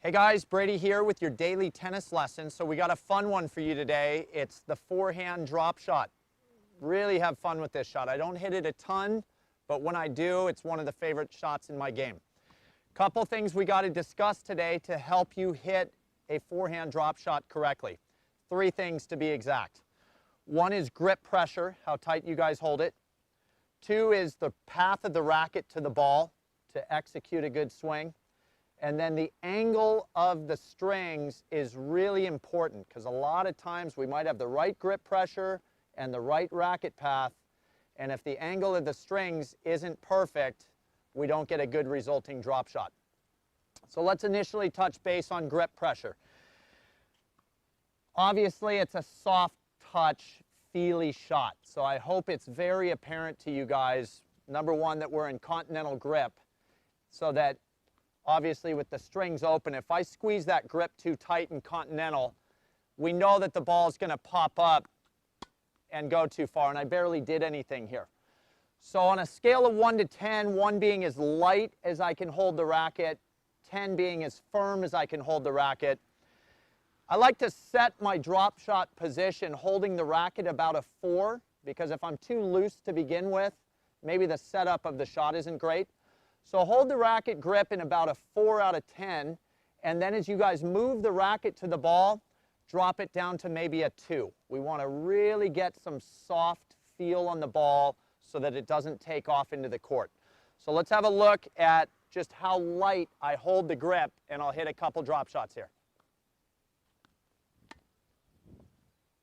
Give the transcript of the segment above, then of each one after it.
Hey guys, Brady here with your daily tennis lesson. So we got a fun one for you today. It's the forehand drop shot. Really have fun with this shot. I don't hit it a ton, but when I do, it's one of the favorite shots in my game. Couple things we got to discuss today to help you hit a forehand drop shot correctly. 3 things to be exact. 1 is grip pressure, how tight you guys hold it. 2 is the path of the racket to the ball to execute a good swing. And then the angle of the strings is really important because a lot of times we might have the right grip pressure and the right racket path, and if the angle of the strings isn't perfect, we don't get a good resulting drop shot. So let's initially touch base on grip pressure. Obviously, it's a soft touch, feely shot, so I hope it's very apparent to you guys, number 1, that we're in continental grip, so that obviously with the strings open, if I squeeze that grip too tight in continental, we know that the ball is going to pop up and go too far, and I barely did anything here. So on a scale of 1 to 10, 1 being as light as I can hold the racket, 10 being as firm as I can hold the racket, I like to set my drop shot position holding the racket about a 4, because if I'm too loose to begin with, maybe the setup of the shot isn't great. So hold the racket grip in about a 4 out of 10, and then as you guys move the racket to the ball, drop it down to maybe a 2. We want to really get some soft feel on the ball so that it doesn't take off into the court. So let's have a look at just how light I hold the grip, and I'll hit a couple drop shots here.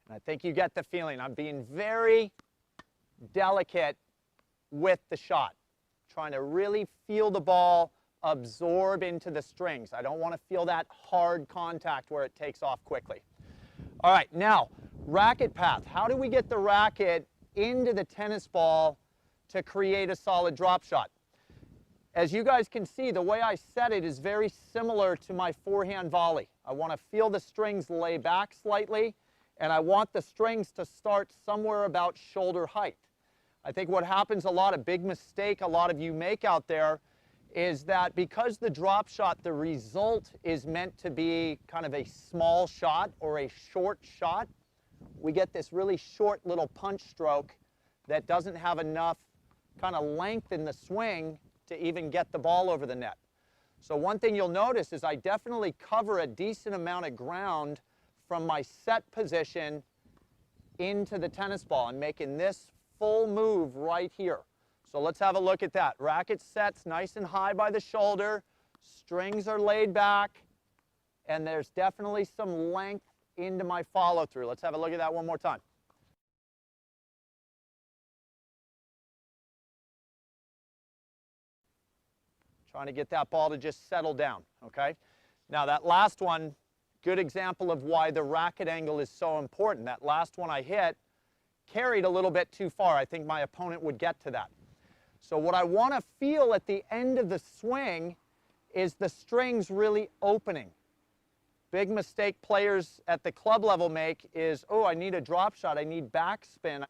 And I think you get the feeling. I'm being very delicate with the shot, trying to really feel the ball absorb into the strings. I don't want to feel that hard contact where it takes off quickly. All right, now, racket path. How do we get the racket into the tennis ball to create a solid drop shot? As you guys can see, the way I set it is very similar to my forehand volley. I want to feel the strings lay back slightly, and I want the strings to start somewhere about shoulder height. I think what happens a lot, a big mistake a lot of you make out there, is that because the drop shot, the result is meant to be kind of a small shot or a short shot, we get this really short little punch stroke that doesn't have enough kind of length in the swing to even get the ball over the net. So one thing you'll notice is I definitely cover a decent amount of ground from my set position into the tennis ball. I'm making this full move right here. So let's have a look at that. Racket sets nice and high by the shoulder, strings are laid back, and there's definitely some length into my follow through. Let's have a look at that one more time. Trying to get that ball to just settle down, okay? Now that last one, good example of why the racket angle is so important. That last one I hit carried a little bit too far. I think my opponent would get to that. So what I want to feel at the end of the swing is the strings really opening. Big mistake players at the club level make is, oh, I need a drop shot, I need backspin.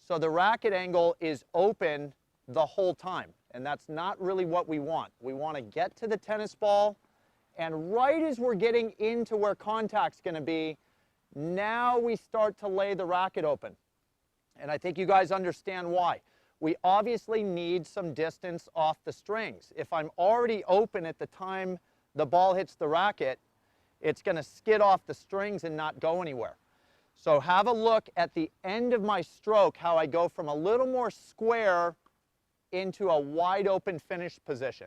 So the racket angle is open the whole time, and that's not really what we want. We want to get to the tennis ball, and right as we're getting into where contact's going to be, now we start to lay the racket open. And I think you guys understand why. We obviously need some distance off the strings. If I'm already open at the time the ball hits the racket, it's going to skid off the strings and not go anywhere. So have a look at the end of my stroke, how I go from a little more square into a wide open finish position.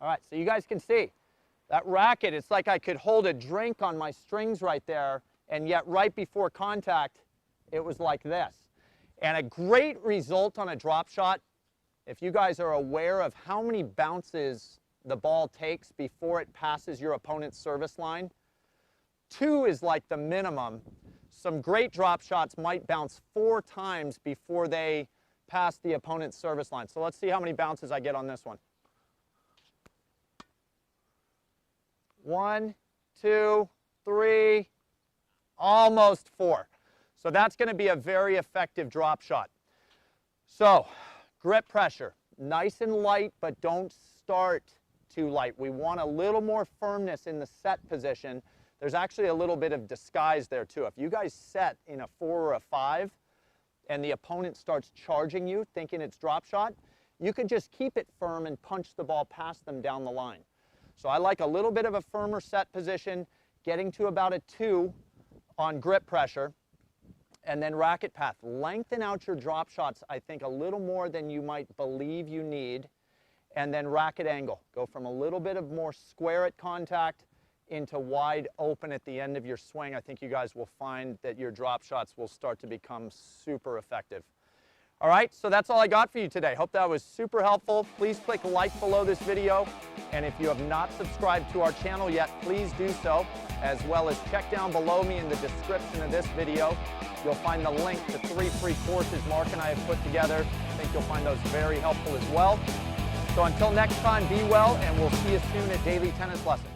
All right, so you guys can see that racket, it's like I could hold a drink on my strings right there, and yet right before contact, it was like this. And a great result on a drop shot, if you guys are aware of how many bounces the ball takes before it passes your opponent's service line, 2 is like the minimum. Some great drop shots might bounce 4 times before they pass the opponent's service line. So let's see how many bounces I get on this one. 1, 2, 3, almost 4. So that's going to be a very effective drop shot. So grip pressure, nice and light, but don't start too light. We want a little more firmness in the set position. There's actually a little bit of disguise there too. If you guys set in a 4 or a 5 and the opponent starts charging you thinking it's drop shot, you could just keep it firm and punch the ball past them down the line. So I like a little bit of a firmer set position, getting to about a 2 on grip pressure, and then racket path. Lengthen out your drop shots, I think, a little more than you might believe you need, and then racket angle. Go from a little bit of more square at contact into wide open at the end of your swing. I think you guys will find that your drop shots will start to become super effective. All right, so that's all I got for you today. Hope that was super helpful. Please click like below this video, and if you have not subscribed to our channel yet, please do so, as well as check down below me in the description of this video. You'll find the link to 3 free courses Mark and I have put together. I think you'll find those very helpful as well. So until next time, be well, and we'll see you soon at Daily Tennis Lessons.